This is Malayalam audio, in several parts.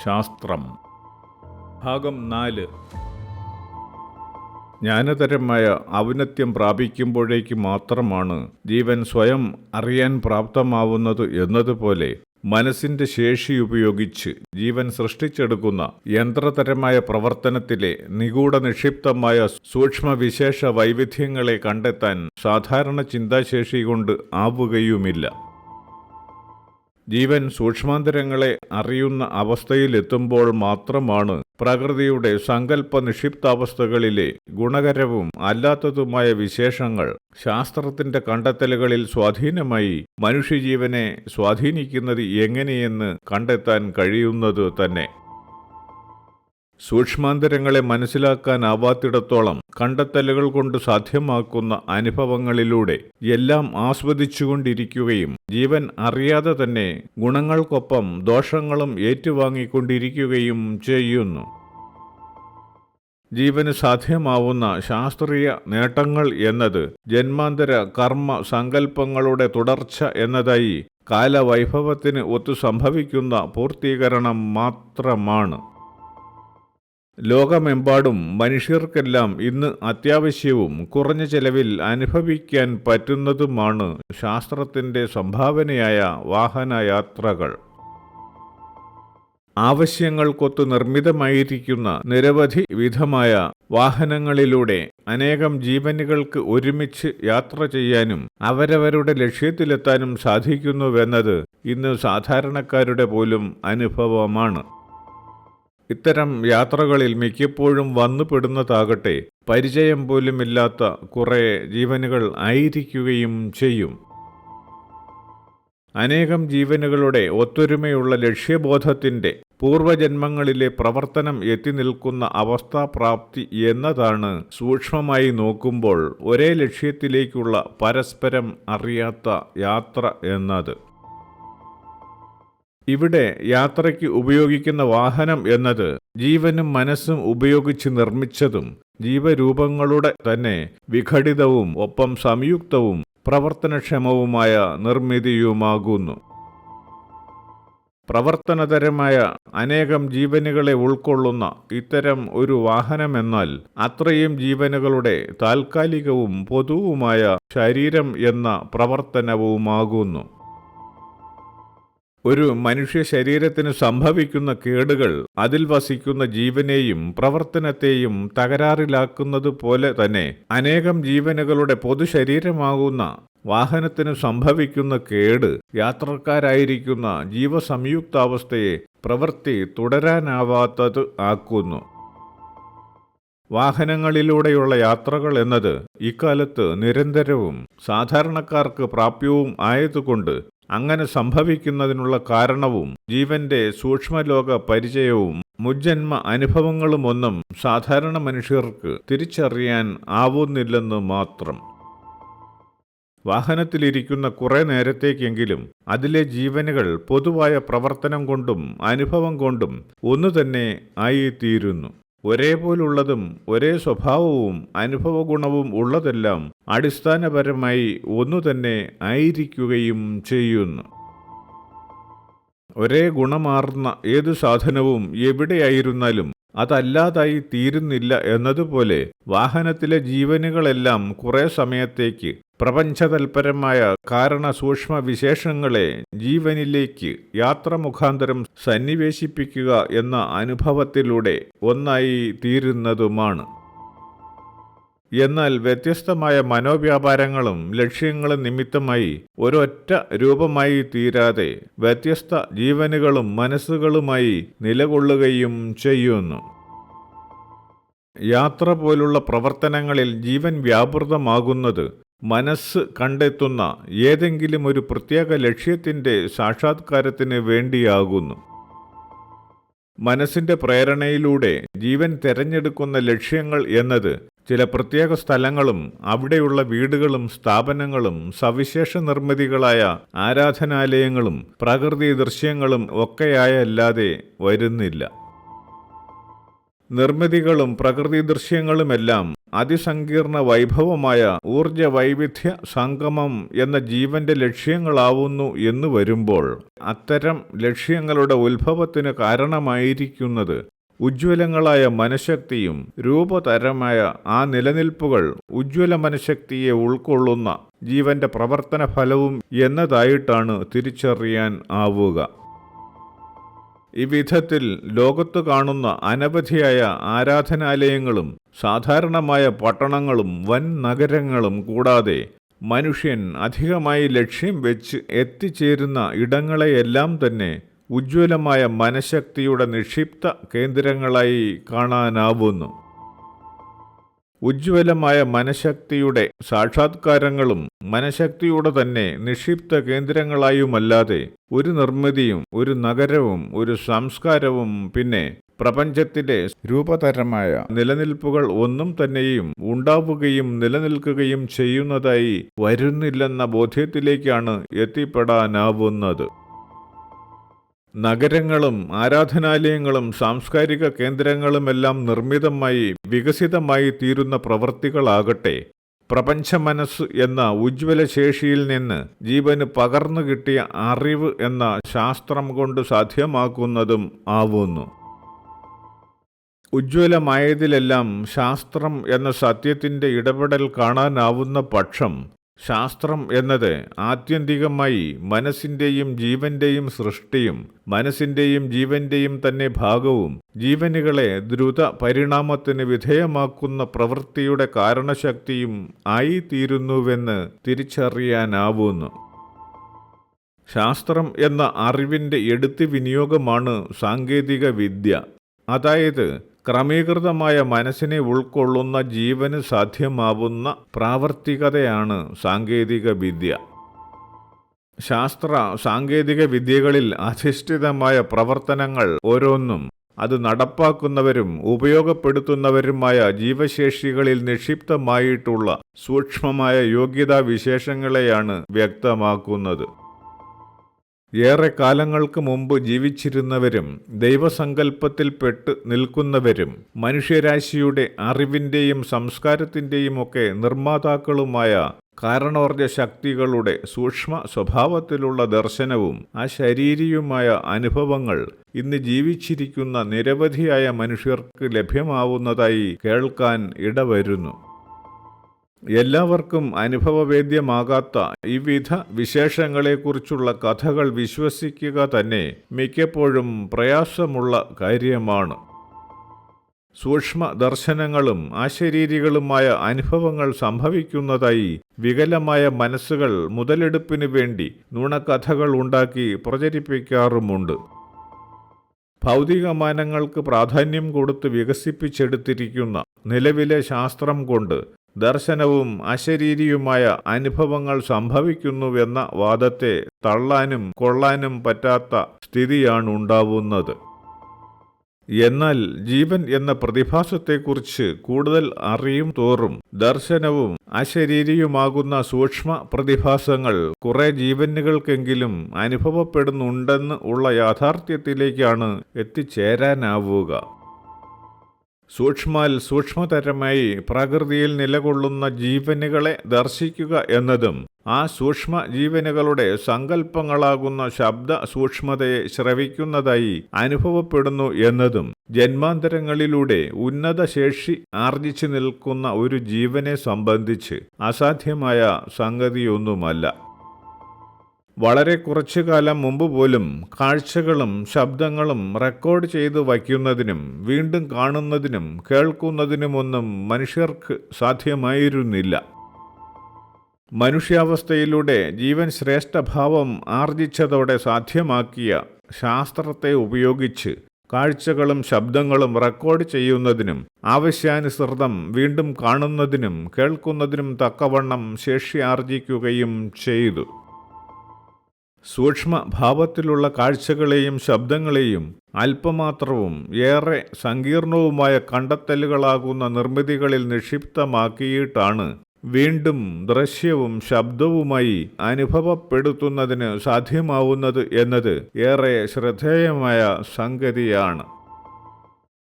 ശാസ്ത്രം ഭാഗം 4. ജ്ഞാനതരമായ ഔന്നത്യം പ്രാപിക്കുമ്പോഴേക്ക് മാത്രമാണ് ജീവൻ സ്വയം അറിയാൻ പ്രാപ്തമാവുന്നത് എന്നതുപോലെ മനസ്സിന്റെ ശേഷി ഉപയോഗിച്ച് ജീവൻ സൃഷ്ടിച്ചെടുക്കുന്ന യന്ത്രതരമായ പ്രവർത്തനത്തിലെ നിഗൂഢ നിക്ഷിപ്തമായ സൂക്ഷ്മവിശേഷ വൈവിധ്യങ്ങളെ കണ്ടെത്താൻ സാധാരണ ചിന്താശേഷി കൊണ്ട് ആവുകയുമില്ല. ജീവൻ സൂക്ഷ്മാന്തരങ്ങളെ അറിയുന്ന അവസ്ഥയിലെത്തുമ്പോൾ മാത്രമാണ് പ്രകൃതിയുടെ സങ്കല്പ നിക്ഷിപ്താവസ്ഥകളിലെ ഗുണകരവും അല്ലാത്തതുമായ വിശേഷങ്ങൾ ശാസ്ത്രത്തിന്റെ കണ്ടെത്തലുകളിൽ സ്വാധീനമായി മനുഷ്യജീവനെ സ്വാധീനിക്കുന്നത് എങ്ങനെയെന്ന് കണ്ടെത്താൻ കഴിയുന്നത് തന്നെ. സൂക്ഷ്മാന്തരങ്ങളെ മനസ്സിലാക്കാനാവാത്തിടത്തോളം കണ്ടെത്തലുകൾ കൊണ്ട് സാധ്യമാക്കുന്ന അനുഭവങ്ങളിലൂടെ എല്ലാം ആസ്വദിച്ചുകൊണ്ടിരിക്കുകയും ജീവൻ അറിയാതെ തന്നെ ഗുണങ്ങൾക്കൊപ്പം ദോഷങ്ങളും ഏറ്റുവാങ്ങിക്കൊണ്ടിരിക്കുകയും ചെയ്യുന്നു. ജീവന് സാധ്യമാവുന്ന ശാസ്ത്രീയ നേട്ടങ്ങൾ എന്നത് ജന്മാന്തര കർമ്മ സങ്കല്പങ്ങളുടെ തുടർച്ച എന്നതായി കാലവൈഭവത്തിന് ഒത്തു സംഭവിക്കുന്ന പൂർത്തീകരണം മാത്രമാണ്. ലോകമെമ്പാടും മനുഷ്യർക്കെല്ലാം ഇന്ന് അത്യാവശ്യവും കുറഞ്ഞ ചെലവിൽ അനുഭവിക്കാൻ പറ്റുന്നതുമാണ് ശാസ്ത്രത്തിന്റെ സംഭാവനയായ വാഹനയാത്രകൾ. ആവശ്യങ്ങൾക്കൊത്ത് നിർമ്മിതമായിരിക്കുന്ന നിരവധി വിധമായ വാഹനങ്ങളിലൂടെ അനേകം ജീവനുകൾക്ക് ഒരുമിച്ച് യാത്ര ചെയ്യാനും അവരവരുടെ ലക്ഷ്യത്തിലെത്താനും സാധിക്കുന്നുവെന്നത് ഇന്ന് സാധാരണക്കാരുടെ പോലും അനുഭവമാണ്. ഇത്തരം യാത്രകളിൽ മിക്കപ്പോഴും വന്നുപെടുന്നതാകട്ടെ പരിചയം പോലുമില്ലാത്ത കുറേ ജീവനുകൾ ആയിരിക്കുകയും ചെയ്യും. അനേകം ജീവനുകളുടെ ഒത്തൊരുമയുള്ള ലക്ഷ്യബോധത്തിന്റെ പൂർവജന്മങ്ങളിലെ പ്രവർത്തനം എത്തി നിൽക്കുന്ന അവസ്ഥാപ്രാപ്തി എന്നതാണ് സൂക്ഷ്മമായി നോക്കുമ്പോൾ ഒരേ ലക്ഷ്യത്തിലേക്കുള്ള പരസ്പരം അറിയാത്ത യാത്ര എന്നത്. ഇവിടെ യാത്രയ്ക്ക് ഉപയോഗിക്കുന്ന വാഹനം എന്നത് ജീവനും മനസ്സും ഉപയോഗിച്ച് നിർമ്മിച്ചതും ജീവരൂപങ്ങളുടെ തന്നെ വിഘടിതവും ഒപ്പം സംയുക്തവും പ്രവർത്തനക്ഷമവുമായ നിർമ്മിതിയുമാകുന്നു. പ്രവർത്തനതരമായ അനേകം ജീവനുകളെ ഉൾക്കൊള്ളുന്ന ഇത്തരം ഒരു വാഹനമെന്നാൽ അത്രയും ജീവനുകളുടെ താൽക്കാലികവും പൊതുവുമായ ശരീരം എന്ന പ്രവർത്തനവുമാകുന്നു. ഒരു മനുഷ്യ ശരീരത്തിന് സംഭവിക്കുന്ന കേടുകൾ അതിൽ വസിക്കുന്ന ജീവനെയും പ്രവർത്തനത്തെയും തകരാറിലാക്കുന്നത് പോലെ തന്നെ അനേകം ജീവനുകളുടെ പൊതുശരീരമാകുന്ന വാഹനത്തിന് സംഭവിക്കുന്ന കേട് യാത്രക്കാരായിരിക്കുന്ന ജീവസംയുക്താവസ്ഥയെ പ്രവൃത്തി തുടരാനാവാത്തത് ആക്കുന്നു. വാഹനങ്ങളിലൂടെയുള്ള യാത്രകൾ എന്നത് ഇക്കാലത്ത് നിരന്തരവും സാധാരണക്കാർക്ക് പ്രാപ്യവും ആയതുകൊണ്ട് അങ്ങനെ സംഭവിക്കുന്നതിനുള്ള കാരണവും ജീവന്റെ സൂക്ഷ്മലോക പരിചയവും മുജ്ജന്മ അനുഭവങ്ങളുമൊന്നും സാധാരണ മനുഷ്യർക്ക് തിരിച്ചറിയാൻ ആവുന്നില്ലെന്ന് മാത്രം. വാഹനത്തിലിരിക്കുന്ന കുറെ നേരത്തേക്കെങ്കിലും അതിലെ ജീവനുകൾ പൊതുവായ പ്രവർത്തനം കൊണ്ടും അനുഭവം കൊണ്ടും ഒന്നു തന്നെ ആയിത്തീരുന്നു. ഒരേപോലുള്ളതും ഒരേ സ്വഭാവവും അനുഭവഗുണവും ഉള്ളതെല്ലാം അടിസ്ഥാനപരമായി ഒന്നു തന്നെ ആയിരിക്കുകയും ചെയ്യുന്നു. ഒരേ ഗുണമാർന്ന ഏതു സാധനവും എവിടെയായിരുന്നാലും അതല്ലാതായി തീരുന്നില്ല എന്നതുപോലെ വാഹനത്തിലെ ജീവനുകളെല്ലാം കുറെ സമയത്തേക്ക് പ്രപഞ്ചതൽപരമായ കാരണസൂക്ഷ്മ വിശേഷങ്ങളെ ജീവനിലേക്ക് യാത്രമുഖാന്തരം സന്നിവേശിപ്പിക്കുക എന്ന അനുഭവത്തിലൂടെ ഒന്നായി തീരുന്നതുമാണ്. എന്നാൽ വ്യത്യസ്തമായ മനോവ്യാപാരങ്ങളും ലക്ഷ്യങ്ങളും നിമിത്തമായി ഒരൊറ്റ രൂപമായി തീരാതെ വ്യത്യസ്ത ജീവനുകളും മനസ്സുകളുമായി നിലകൊള്ളുകയും ചെയ്യുന്നു. യാത്ര പോലുള്ള പ്രവർത്തനങ്ങളിൽ ജീവൻ വ്യാപൃതമാകുന്നത് മനസ്സ് കണ്ടെത്തുന്ന ഏതെങ്കിലും ഒരു പ്രത്യേക ലക്ഷ്യത്തിന്റെ സാക്ഷാത്കാരത്തിന് വേണ്ടിയാകുന്നു. മനസ്സിന്റെ പ്രേരണയിലൂടെ ജീവൻ തെരഞ്ഞെടുക്കുന്ന ലക്ഷ്യങ്ങൾ എന്നത് ചില പ്രത്യേക സ്ഥലങ്ങളും അവിടെയുള്ള വീടുകളും സ്ഥാപനങ്ങളും സവിശേഷ നിർമ്മിതികളായ ആരാധനാലയങ്ങളും പ്രകൃതി ദൃശ്യങ്ങളും ഒക്കെയായല്ലാതെ വരുന്നില്ല. നിർമ്മിതികളും പ്രകൃതി ദൃശ്യങ്ങളുമെല്ലാം അതിസങ്കീർണ വൈഭവമായ ഊർജ വൈവിധ്യ സംഗമം എന്ന ജീവന്റെ ലക്ഷ്യങ്ങളാവുന്നു എന്ന് വരുമ്പോൾ അത്തരം ലക്ഷ്യങ്ങളുടെ ഉത്ഭവത്തിന് കാരണമായിരിക്കുന്നത് ഉജ്ജ്വലങ്ങളായ മനഃശക്തിയും രൂപതരമായ ആ നിലനിൽപ്പുകൾ ഉജ്ജ്വല മനഃശക്തിയെ ഉൾക്കൊള്ളുന്ന ജീവന്റെ പ്രവർത്തന ഫലവും എന്നതായിട്ടാണ് തിരിച്ചറിയാൻ ആവുക. ഇവിധത്തിൽ ലോകത്ത് കാണുന്ന അനവധിയായ ആരാധനാലയങ്ങളും സാധാരണമായ പട്ടണങ്ങളും വൻ നഗരങ്ങളും കൂടാതെ മനുഷ്യൻ അധികമായി ലക്ഷ്യം വെച്ച് എത്തിച്ചേരുന്ന ഇടങ്ങളെയെല്ലാം തന്നെ ഉജ്ജ്വലമായ മനഃശക്തിയുടെ നിക്ഷിപ്ത കേന്ദ്രങ്ങളായി കാണാനാവുന്നു. ഉജ്ജ്വലമായ മനഃശക്തിയുടെ സാക്ഷാത്കാരങ്ങളും മനഃശക്തിയുടെ തന്നെ നിക്ഷിപ്ത കേന്ദ്രങ്ങളായുമല്ലാതെ ഒരു നിർമ്മിതിയും ഒരു നഗരവും ഒരു സംസ്കാരവും പിന്നെ പ്രപഞ്ചത്തിലെ രൂപതരമായ നിലനിൽപ്പുകൾ ഒന്നും തന്നെയും ഉണ്ടാവുകയും നിലനിൽക്കുകയും ചെയ്യുന്നതായി വരുന്നില്ലെന്ന ബോധ്യത്തിലേക്കാണ് എത്തിപ്പെടാനാവുന്നത്. നഗരങ്ങളും ആരാധനാലയങ്ങളും സാംസ്കാരിക കേന്ദ്രങ്ങളുമെല്ലാം നിർമ്മിതമായി വികസിതമായി തീരുന്ന പ്രവൃത്തികളാകട്ടെ പ്രപഞ്ച മനസ്സ് എന്ന ഉജ്ജ്വല ശേഷിയിൽ നിന്ന് ജീവന് പകർന്നു കിട്ടിയ അറിവ് എന്ന ശാസ്ത്രം കൊണ്ട് സാധ്യമാക്കുന്നതും ആവുന്നു. ഉജ്ജ്വലമായതിലെല്ലാം ശാസ്ത്രം എന്ന സത്യത്തിൻ്റെ ഇടപെടൽ കാണാനാവുന്ന പക്ഷം ശാസ്ത്രം എന്നത് ആത്യന്തികമായി മനസ്സിൻ്റെയും ജീവൻ്റെയും സൃഷ്ടിയും മനസ്സിൻ്റെയും ജീവൻ്റെയും തന്നെ ഭാഗവും ജീവനുകളെ ദ്രുത പരിണാമത്തിന് വിധേയമാക്കുന്ന പ്രവൃത്തിയുടെ കാരണശക്തിയും ആയിത്തീരുന്നുവെന്ന് തിരിച്ചറിയാനാവുന്നു. ശാസ്ത്രം എന്ന അറിവിൻ്റെ എടുത്തു വിനിയോഗമാണ് സാങ്കേതിക വിദ്യ. അതായത് ക്രമീകൃതമായ മനസ്സിനെ ഉൾക്കൊള്ളുന്ന ജീവന് സാധ്യമാവുന്ന പ്രാവർത്തികതയാണ് സാങ്കേതിക വിദ്യ. ശാസ്ത്ര സാങ്കേതിക വിദ്യകളിൽ അധിഷ്ഠിതമായ പ്രവർത്തനങ്ങൾ ഓരോന്നും അത് നടപ്പാക്കുന്നവരും ഉപയോഗപ്പെടുത്തുന്നവരുമായ ജീവശേഷികളിൽ നിക്ഷിപ്തമായിട്ടുള്ള സൂക്ഷ്മമായ യോഗ്യതാവിശേഷങ്ങളെയാണ് വ്യക്തമാക്കുന്നത്. ഏറെ കാലങ്ങൾക്ക് മുമ്പ് ജീവിച്ചിരുന്നവരും ദൈവസങ്കല്പത്തിൽപ്പെട്ട് നിൽക്കുന്നവരും മനുഷ്യരാശിയുടെ അറിവിൻ്റെയും സംസ്കാരത്തിൻ്റെയും ഒക്കെ നിർമ്മാതാക്കളുമായ കാരണോർജ ശക്തികളുടെ സൂക്ഷ്മ സ്വഭാവത്തിലുള്ള ദർശനവും അശരീരിയുമായ അനുഭവങ്ങൾ ഇന്ന് ജീവിച്ചിരിക്കുന്ന നിരവധിയായ മനുഷ്യർക്ക് ലഭ്യമാവുന്നതായി കേൾക്കാൻ ഇടവരുന്നു. എല്ലാവർക്കും അനുഭവവേദ്യമാകാത്ത വിവിധ വിശേഷങ്ങളെക്കുറിച്ചുള്ള കഥകൾ വിശ്വസിക്കുക തന്നെ മിക്കപ്പോഴും പ്രയാസമുള്ള കാര്യമാണ്. സൂക്ഷ്മ ദർശനങ്ങളും അശരീരികളുമായ അനുഭവങ്ങൾ സംഭവിക്കുന്നതായി വികലമായ മനസ്സുകൾ മുതലെടുപ്പിനു വേണ്ടി നുണക്കഥകൾ ഉണ്ടാക്കി പ്രചരിപ്പിക്കാറുമുണ്ട്. ഭൗതികമാനങ്ങൾക്ക് പ്രാധാന്യം കൊടുത്ത് വികസിപ്പിച്ചെടുത്തിരിക്കുന്ന നിലവിലെ ശാസ്ത്രം കൊണ്ട് ദർശനവും അശരീരിയുമായ അനുഭവങ്ങൾ സംഭവിക്കുന്നുവെന്ന വാദത്തെ തള്ളാനും കൊള്ളാനും പറ്റാത്ത സ്ഥിതിയാണുണ്ടാവുന്നത്. എന്നാൽ ജീവൻ എന്ന പ്രതിഭാസത്തെക്കുറിച്ച് കൂടുതൽ അറിയും തോറും ദർശനവും അശരീരിയുമാകുന്ന സൂക്ഷ്മ പ്രതിഭാസങ്ങൾ കുറെ ജീവനുകൾക്കെങ്കിലും അനുഭവപ്പെടുന്നുണ്ടെന്ന് ഉള്ള യാഥാർത്ഥ്യത്തിലേക്കാണ് എത്തിച്ചേരാനാവുക. സൂക്ഷ്മാൽ സൂക്ഷ്മതരമായി പ്രകൃതിയിൽ നിലകൊള്ളുന്ന ജീവനുകളെ ദർശിക്കുക എന്നതും ആ സൂക്ഷ്മ ജീവനുകളുടെ സങ്കല്പങ്ങളാകുന്ന ശബ്ദ സൂക്ഷ്മതയെ ശ്രവിക്കുന്നതായി അനുഭവപ്പെടുന്നു എന്നതും ജന്മാന്തരങ്ങളിലൂടെ ഉന്നത ശേഷി ആർജിച്ചു നിൽക്കുന്ന ഒരു ജീവനെ സംബന്ധിച്ച് അസാധ്യമായ സംഗതിയൊന്നുമല്ല. വളരെ കുറച്ചു കാലം മുമ്പ് പോലും കാഴ്ചകളും ശബ്ദങ്ങളും റെക്കോർഡ് ചെയ്ത് വയ്ക്കുന്നതിനും വീണ്ടും കാണുന്നതിനും കേൾക്കുന്നതിനുമൊന്നും മനുഷ്യർക്ക് സാധ്യമായിരുന്നില്ല. മനുഷ്യാവസ്ഥയിലൂടെ ജീവൻ ശ്രേഷ്ഠഭാവം ആർജിച്ചതോടെ സാധ്യമാക്കിയ ശാസ്ത്രത്തെ ഉപയോഗിച്ച് കാഴ്ചകളും ശബ്ദങ്ങളും റെക്കോർഡ് ചെയ്യുന്നതിനും ആവശ്യാനുസൃതം വീണ്ടും കാണുന്നതിനും കേൾക്കുന്നതിനും തക്കവണ്ണം ശേഷി ആർജിക്കുകയും ചെയ്തു. സൂക്ഷ്മഭാവത്തിലുള്ള കാഴ്ചകളെയും ശബ്ദങ്ങളെയും അല്പമാത്രവും ഏറെ സങ്കീർണവുമായ കണ്ടെത്തലുകളാകുന്ന നിർമ്മിതികളിൽ നിക്ഷിപ്തമാക്കിയിട്ടാണ് വീണ്ടും ദൃശ്യവും ശബ്ദവുമായി അനുഭവപ്പെടുത്തുന്നതിന് സാധ്യമാവുന്നത് എന്നത് ഏറെ ശ്രദ്ധേയമായ സംഗതിയാണ്.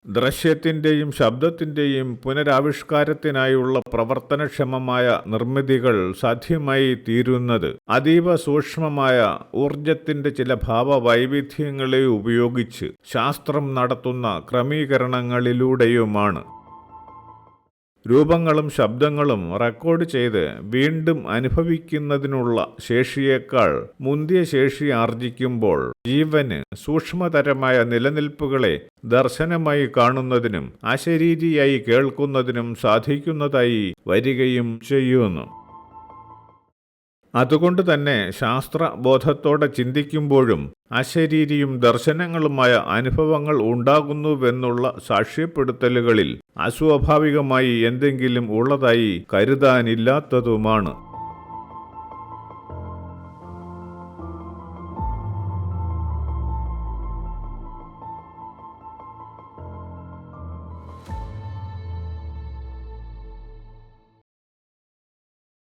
ദൃശ്യത്തിൻ്റെയും ശബ്ദത്തിൻ്റെയും പുനരാവിഷ്കാരത്തിനായുള്ള പ്രവർത്തനക്ഷമമായ നിർമ്മിതികൾ സാധ്യമായി തീരുന്നത് അതീവ സൂക്ഷ്മമായ ഊർജത്തിൻ്റെ ചില ഭാവവൈവിധ്യങ്ങളെ ഉപയോഗിച്ച് ശാസ്ത്രം നടത്തുന്ന ക്രമീകരണങ്ങളിലൂടെയുമാണ്. രൂപങ്ങളും ശബ്ദങ്ങളും റെക്കോർഡ് ചെയ്ത് വീണ്ടും അനുഭവിക്കുന്നതിനുള്ള ശേഷിയേക്കാൾ മുന്തിയ ശേഷി ആർജിക്കുമ്പോൾ ജീവന് സൂക്ഷ്മതരമായ നിലനിൽപ്പുകളെ ദർശനമായി കാണുന്നതിനും അശരീരിയായി കേൾക്കുന്നതിനും സാധിക്കുന്നതായി വരികയും ചെയ്യുന്നു. അതുകൊണ്ട് തന്നെ ശാസ്ത്രബോധത്തോടെ ചിന്തിക്കുമ്പോഴും അശരീരിയും ദർശനങ്ങളുമായ അനുഭവങ്ങൾ ഉണ്ടാകുന്നുവെന്നുള്ള സാക്ഷ്യപ്പെടുത്തലുകളിൽ അസ്വാഭാവികമായി എന്തെങ്കിലും ഉള്ളതായി കരുതാനില്ലാത്തതുമാണ്.